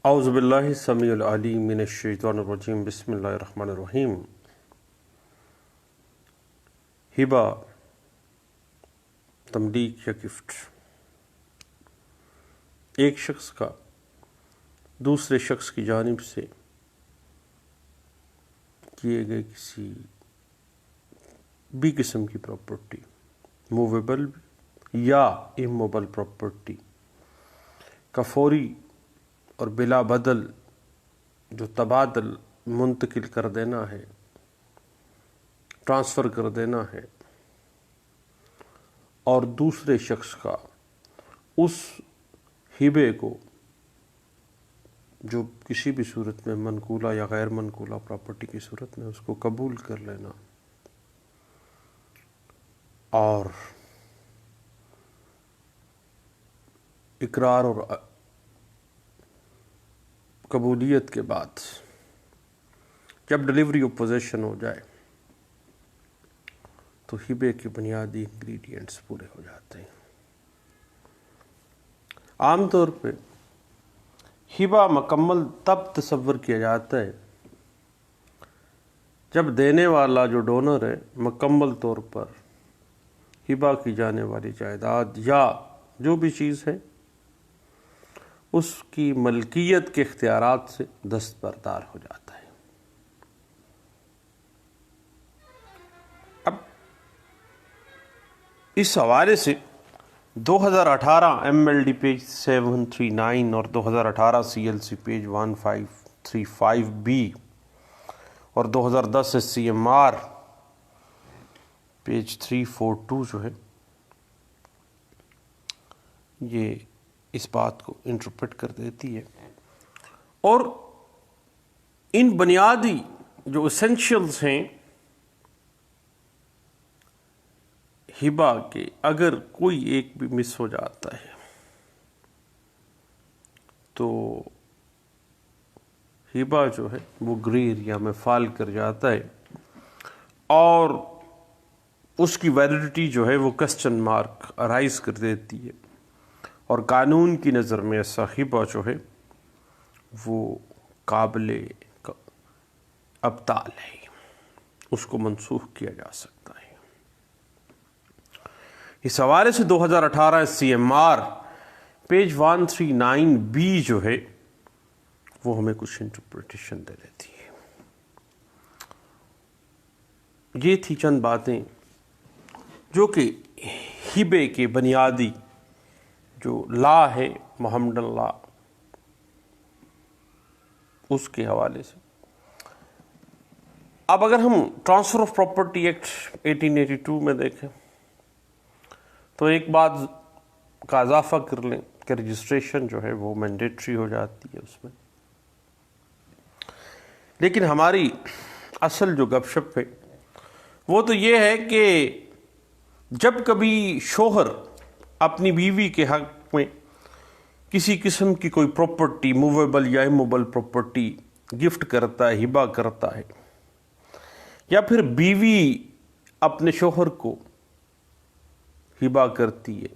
اعوذ باللہ السمیع العلیم من الشیطان الرجیم بسم اللہ الرحمن الرحیم۔ ہبہ، تملیک یا گفٹ، ایک شخص کا دوسرے شخص کی جانب سے کیے گئے کسی بھی قسم کی پراپرٹی، موویبل یا اموویبل پراپرٹی کا فوری اور بلا بدل جو تبادل منتقل کر دینا ہے، ٹرانسفر کر دینا ہے، اور دوسرے شخص کا اس ہبے کو جو کسی بھی صورت میں منقولہ یا غیر منقولہ پراپرٹی کی صورت میں اس کو قبول کر لینا اور اقرار اور قبولیت کے بعد جب ڈیلیوری آف پوزیشن ہو جائے تو ہبے کے بنیادی انگریڈینٹس پورے ہو جاتے ہیں۔ عام طور پہ ہبہ مکمل تب تصور کیا جاتا ہے جب دینے والا جو ڈونر ہے مکمل طور پر ہبہ کی جانے والی جائیداد یا جو بھی چیز ہے اس کی ملکیت کے اختیارات سے دستبردار ہو جاتا ہے۔ اب اس حوالے سے 2018 MLD پیج 739 اور 2018 CLC پیج 1535B اور 2010 SCMR پیج 342 جو ہے یہ اس بات کو انٹرپریٹ کر دیتی ہے، اور ان بنیادی جو اسینشلز ہیں ہبہ کے اگر کوئی ایک بھی مس ہو جاتا ہے تو ہبہ جو ہے وہ گرے ایریا میں فال کر جاتا ہے اور اس کی ویلڈٹی جو ہے وہ کوسچن مارک ارائز کر دیتی ہے، اور قانون کی نظر میں ایسا ہبہ جو ہے وہ قابل ابطال ہے، اس کو منسوخ کیا جا سکتا ہے۔ اس حوالے سے 2018 SCMR پیج 139B جو ہے وہ ہمیں کچھ انٹرپریٹیشن دے دیتی ہے۔ یہ تھی چند باتیں جو کہ ہبے کے بنیادی جو لا ہے محمدن لا اس کے حوالے سے۔ اب اگر ہم ٹرانسفر آف پراپرٹی ایکٹ 1882 میں دیکھیں تو ایک بات کا اضافہ کر لیں کہ رجسٹریشن جو ہے وہ مینڈیٹری ہو جاتی ہے اس میں، لیکن ہماری اصل جو گپ شپ ہے وہ تو یہ ہے کہ جب کبھی شوہر اپنی بیوی کے حق میں کسی قسم کی کوئی پراپرٹی موویبل یا اموویبل پراپرٹی گفٹ کرتا ہے، ہبہ کرتا ہے، یا پھر بیوی اپنے شوہر کو ہبہ کرتی ہے،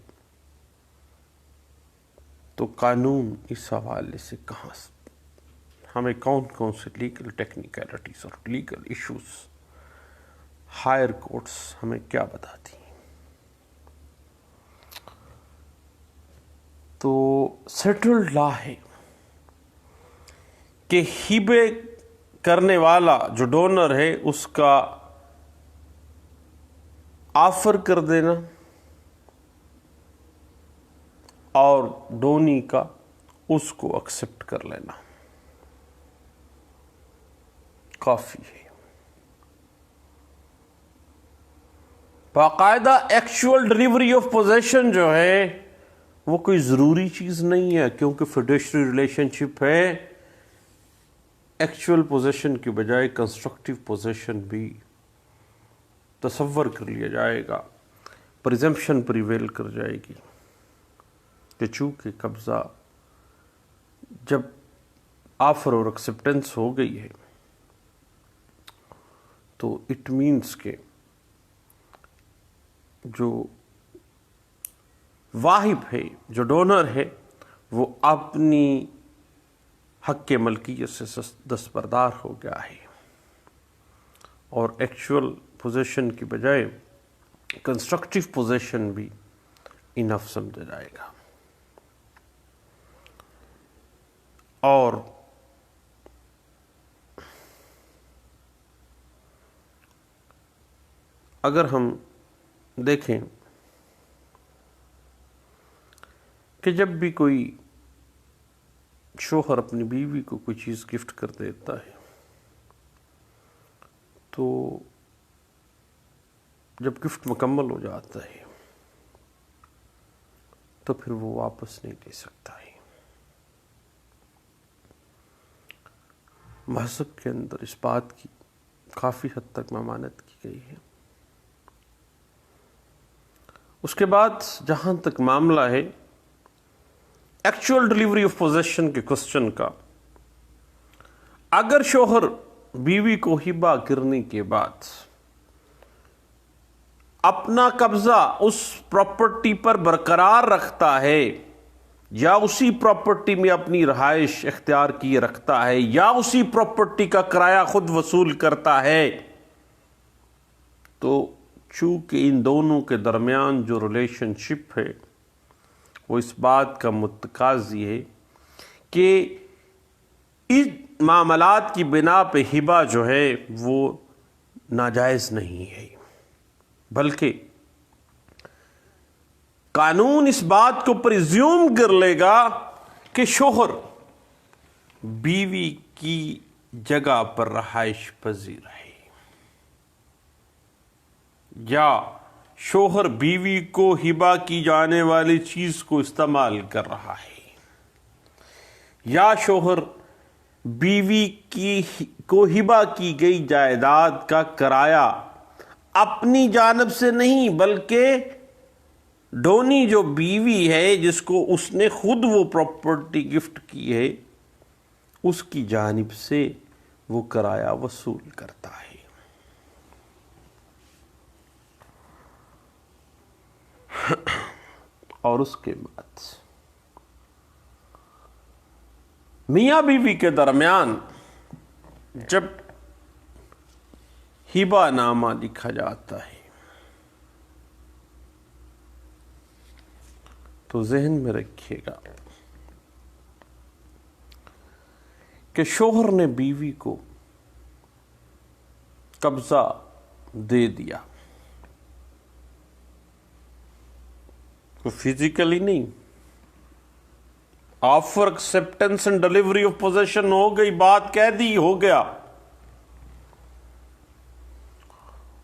تو قانون اس حوالے سے ہمیں کون سے لیگل ٹیکنیکلٹیز اور لیگل ایشوز ہائر کورٹس ہمیں کیا بتاتی ہیں۔ تو سیٹلڈ لا ہے کہ ہبے کرنے والا جو ڈونر ہے اس کا آفر کر دینا اور ڈونی کا اس کو ایکسپٹ کر لینا کافی ہے۔ باقاعدہ ایکچوئل ڈیلیوری آف پوزیشن جو ہے وہ کوئی ضروری چیز نہیں ہے، کیونکہ فیڈیشری ریلیشن شپ ہے۔ ایکچوئل پوزیشن کی بجائے کنسٹرکٹیو پوزیشن بھی تصور کر لیا جائے گا، پریزمپشن پریویل کر جائے گی کہ چونکہ قبضہ جب آفر اور ایکسپٹنس ہو گئی ہے تو اٹ مینس کہ جو واہب ہے، جو ڈونر ہے، وہ اپنی حق کے ملکیت سے دستبردار ہو گیا ہے اور ایکچول پوزیشن کی بجائے کنسٹرکٹیو پوزیشن بھی انف سمجھا جائے گا. اور اگر ہم دیکھیں کہ جب بھی کوئی شوہر اپنی بیوی کو کوئی چیز گفٹ کر دیتا ہے تو جب گفٹ مکمل ہو جاتا ہے تو پھر وہ واپس نہیں لے سکتا ہے. مذہب کے اندر اس بات کی کافی حد تک ممانعت کی گئی ہے. اس کے بعد جہاں تک معاملہ ہے ایکچوئل ڈیلیوری آف پوزیشن کے کوسچن کا، اگر شوہر بیوی کو ہبہ کرنے کے بعد اپنا قبضہ اس پراپرٹی پر برقرار رکھتا ہے یا اسی پراپرٹی میں اپنی رہائش اختیار کیے رکھتا ہے یا اسی پراپرٹی کا کرایہ خود وصول کرتا ہے، تو چونکہ ان دونوں کے درمیان جو ریلیشن شپ ہے وہ اس بات کا متقاضی ہے کہ اس معاملات کی بنا پہ ہبہ جو ہے وہ ناجائز نہیں ہے، بلکہ قانون اس بات کو پریزیوم کر لے گا کہ شوہر بیوی کی جگہ پر رہائش پذیر ہے یا شوہر بیوی کو ہبہ کی جانے والی چیز کو استعمال کر رہا ہے یا شوہر بیوی کو ہبہ کی گئی جائیداد کا کرایہ اپنی جانب سے نہیں بلکہ ڈونی جو بیوی ہے جس کو اس نے خود وہ پراپرٹی گفٹ کی ہے اس کی جانب سے وہ کرایہ وصول کرتا ہے. اور اس کے بعد میاں بیوی کے درمیان جب ہبہ نامہ لکھا جاتا ہے تو ذہن میں رکھیے گا کہ شوہر نے بیوی کو قبضہ دے دیا، فزیکلی نہیں، offer acceptance and delivery of position ہو گئی، بات کہہ دی، ہو گیا،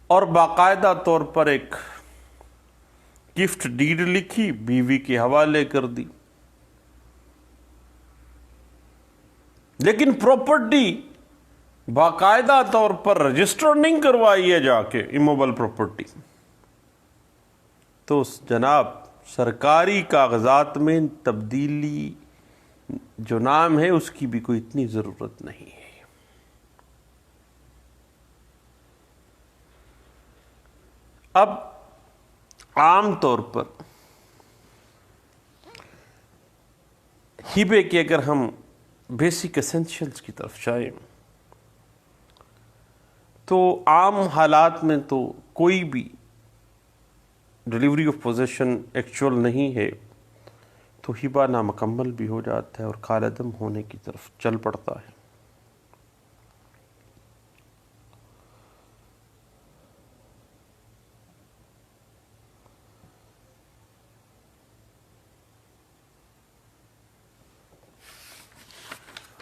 اور باقاعدہ طور پر ایک گفٹ ڈیڈ لکھی بیوی کے حوالے کر دی، لیکن پراپرٹی باقاعدہ طور پر رجسٹر نہیں کروائی ہے جا کے ایموبل پراپرٹی، تو جناب سرکاری کاغذات میں تبدیلی جو نام ہے اس کی بھی کوئی اتنی ضرورت نہیں ہے. اب عام طور پر ہبے کے اگر ہم بیسک ایسنشلز کی طرف جائیں تو عام حالات میں تو کوئی بھی ڈیلیوری آف پوزیشن ایکچول نہیں ہے تو ہبہ نامکمل بھی ہو جاتا ہے اور کالعدم ہونے کی طرف چل پڑتا ہے.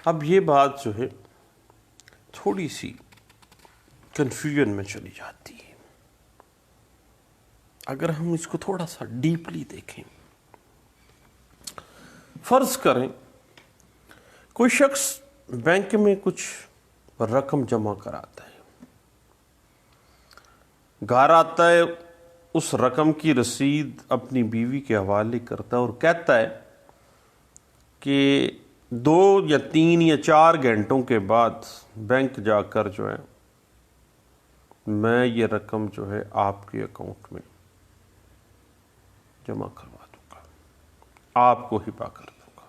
اب یہ بات جو ہے تھوڑی سی کنفیوژن میں چلی جاتی ہے. اگر ہم اس کو تھوڑا سا ڈیپلی دیکھیں، فرض کریں کوئی شخص بینک میں کچھ رقم جمع کراتا ہے، گھر آتا ہے، اس رقم کی رسید اپنی بیوی کے حوالے کرتا ہے اور کہتا ہے کہ 2 یا 3 یا 4 گھنٹوں کے بعد بینک جا کر جو ہے میں یہ رقم جو ہے آپ کے اکاؤنٹ میں جمع کروا دوں گا، آپ کو ہبہ کر دوں گا.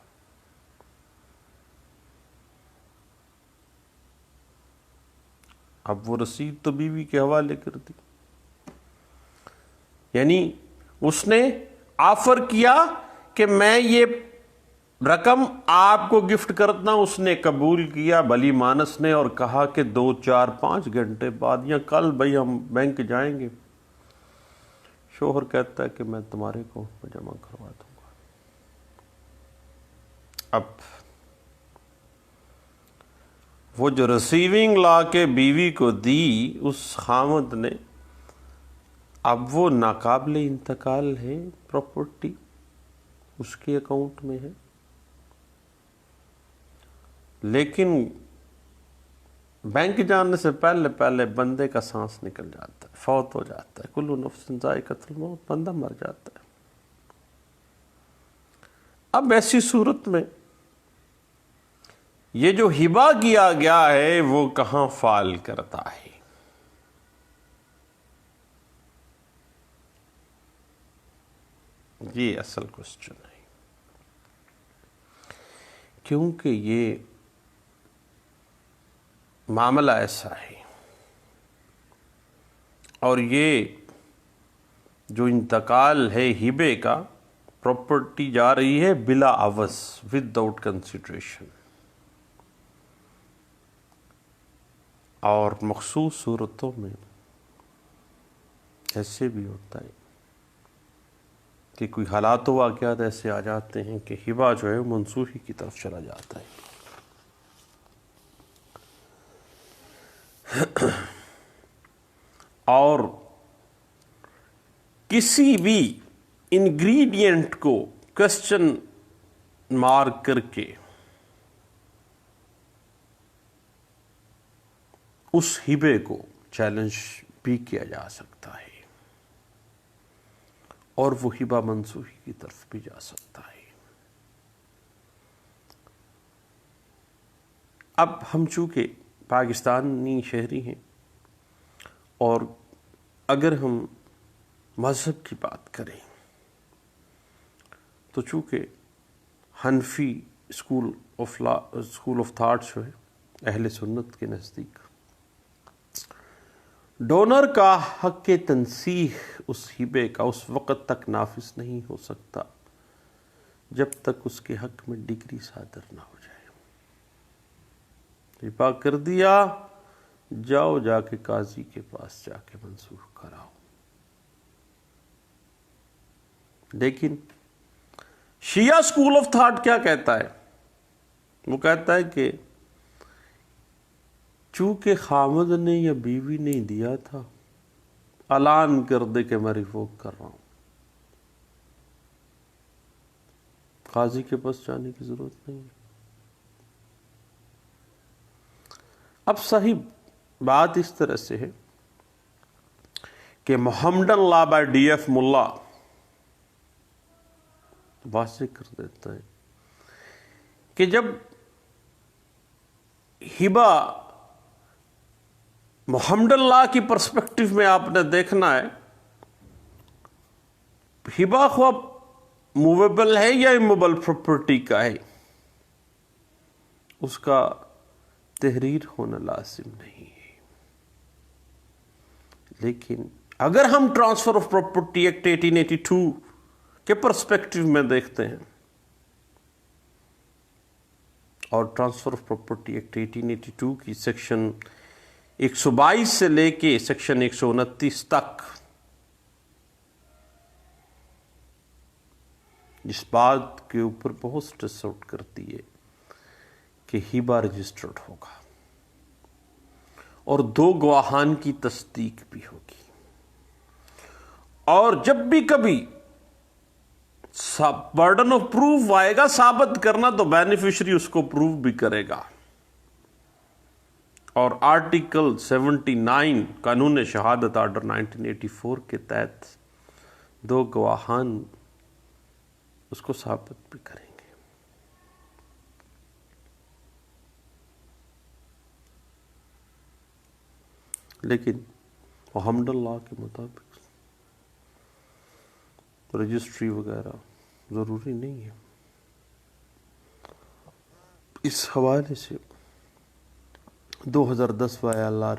اب وہ رسید تو بیوی کے حوالے کر دی، یعنی اس نے آفر کیا کہ میں یہ رقم آپ کو گفٹ کرتا ہوں، اس نے قبول کیا بھلی مانس نے، اور کہا کہ 2 4 5 گھنٹے بعد یا کل بھائی ہم بینک جائیں گے۔ شوہر کہتا ہے کہ میں تمہارے اکاؤنٹ میں جمع کروا دوں گا۔ اب وہ جو ریسیونگ لا کے بیوی کو دی اس خامد نے، اب وہ ناقابل انتقال ہے، پراپرٹی اس کے اکاؤنٹ میں ہے، لیکن بینک جانے سے پہلے پہلے بندے کا سانس نکل جاتا ہے، فوت ہو جاتا ہے، کل نفس ذائقۃ الموت، بندہ مر جاتا ہے۔ اب ایسی صورت میں یہ جو ہبہ کیا گیا ہے وہ کہاں فال کرتا ہے؟ یہ اصل کوسچن ہے، کیونکہ یہ معاملہ ایسا ہے، اور یہ جو انتقال ہے ہبے کا، پراپرٹی جا رہی ہے بلا عوض، ود آؤٹ کنسیڈریشن، اور مخصوص صورتوں میں ایسے بھی ہوتا ہے کہ کوئی حالات و واقعات ایسے آ جاتے ہیں کہ ہبہ جو ہے منسوخی کی طرف چلا جاتا ہے۔ اور کسی بھی انگریڈینٹ کو کوسچن مارک کر کے اس ہبے کو چیلنج بھی کیا جا سکتا ہے، اور وہ ہبہ منسوخی کی طرف بھی جا سکتا ہے۔ اب ہم چونکہ پاکستانی شہری ہیں، اور اگر ہم مذہب کی بات کریں تو چونکہ حنفی اسکول آف تھاٹ جو ہے اہل سنت کے نزدیک، ڈونر کا حق تنسیخ اس ہبے کا اس وقت تک نافذ نہیں ہو سکتا جب تک اس کے حق میں ڈگری صادر نہ ہو جائے۔ ہبہ کر دیا، جاؤ جا کے قاضی کے پاس جا کے منسوخ کراؤ۔ لیکن شیعہ اسکول آف تھاٹ کیا کہتا ہے؟ وہ کہتا ہے کہ چونکہ خامد نے یا بیوی نے دیا تھا، اعلان کر دے کہ میں ریووک کر رہا ہوں، قاضی کے پاس جانے کی ضرورت نہیں ہے۔ اب صحیح بات اس طرح سے ہے کہ محمدن لا بائی ڈی ایف ملا واضح کر دیتا ہے کہ جب ہبہ محمد اللہ کی پرسپیکٹو میں آپ نے دیکھنا ہے، ہبہ خواہ موویبل ہے یا اموویبل پراپرٹی کا ہے، اس کا تحریر ہونا لازم نہیں ہے۔ لیکن اگر ہم ٹرانسفر آف پراپرٹی ایکٹ 1882 کے پرسپیکٹو میں دیکھتے ہیں، اور ٹرانسفر آف پراپرٹی ایکٹ 1882 کی سیکشن 122 سے لے کے سیکشن 129 تک اس بات کے اوپر بہت سٹریس آؤٹ کرتی ہے کہ ہبہ رجسٹرڈ ہوگا اور 2 گواہان کی تصدیق بھی ہوگی، اور جب بھی کبھی برڈن آف پروف آئے گا ثابت کرنا، تو بینیفیشری اس کو پروف بھی کرے گا۔ اور آرٹیکل 79 قانون شہادت آرڈر 1984 کے تحت 2 گواہان اس کو ثابت بھی کریں گے۔ لیکن محمد اللہ کے مطابق رجسٹری وغیرہ ضروری نہیں ہے۔ اس حوالے سے 2010 YLR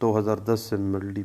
2010 MLD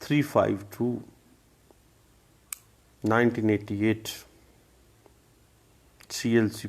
352, 1988 CLC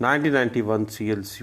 1991 CLC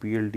PLD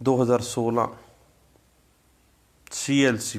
2016 CLC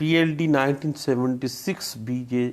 PLD 1976 BJ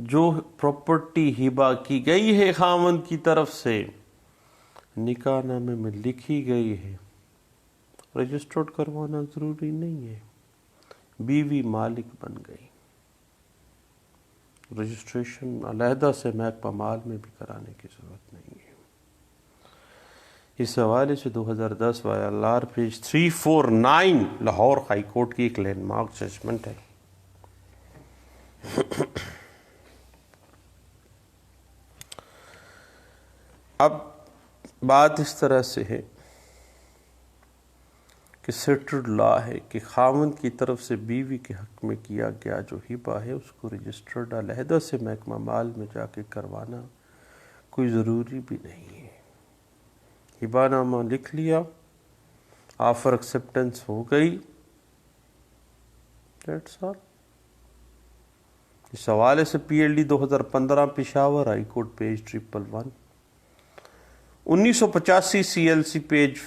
جو پراپرٹی ہبہ کی گئی ہے خاوند کی طرف سے نکاح نامے میں لکھی گئی ہے، رجسٹرڈ کروانا ضروری نہیں ہے، بیوی مالک بن گئی، رجسٹریشن علیحدہ سے محکمہ مال میں بھی کرانے کی ضرورت نہیں ہے۔ اس حوالے سے 2010 YLR page 349 Lahore high court کی ایک لینڈ مارک ججمنٹ ہے۔ اب بات اس طرح سے ہے کہ سیٹلڈ لا ہے کہ خاوند کی طرف سے بیوی کے حق میں کیا گیا جو ہبہ ہے اس کو رجسٹرڈ علیحدہ سے محکمہ مال میں جا کے کروانا کوئی ضروری بھی نہیں ہے۔ ہبہ نامہ لکھ لیا، آفر ایکسیپٹنس ہو گئی، دیٹس آل۔ اس حوالے سے PLD 2015 Peshawar high court page 111، 1985 CLC page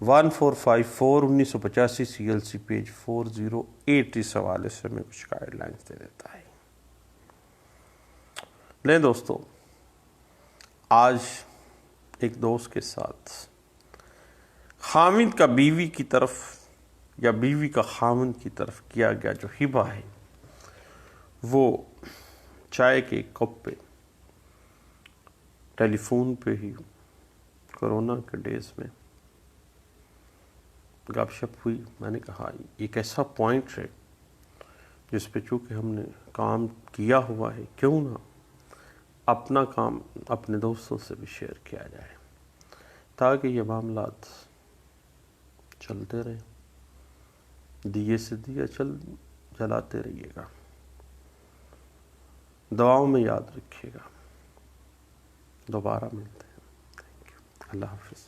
1454، 1985 CLC page 408 اس حوالے سے میں کچھ گائیڈ لائنز دے دیتا ہے۔ لیں دوستو، آج ایک دوست کے ساتھ خاوند کا بیوی کی طرف یا بیوی کا خاوند کی طرف کیا گیا جو ہبہ ہے وہ چائے کے ایک کپ پہ ٹیلی فون پہ ہی کرونا کے ڈیز میں گپ شپ ہوئی۔ میں نے کہا ایک ایسا پوائنٹ ہے جس پہ چونکہ ہم نے کام کیا ہوا ہے، کیوں نہ اپنا کام اپنے دوستوں سے بھی شیئر کیا جائے تاکہ یہ معاملات چلتے رہیں۔ دیے سے دیا جلاتے رہیے گا، دعاؤں میں یاد رکھیے گا۔ دوبارہ ملتے ہیں۔ تھینک یو، اللہ حافظ۔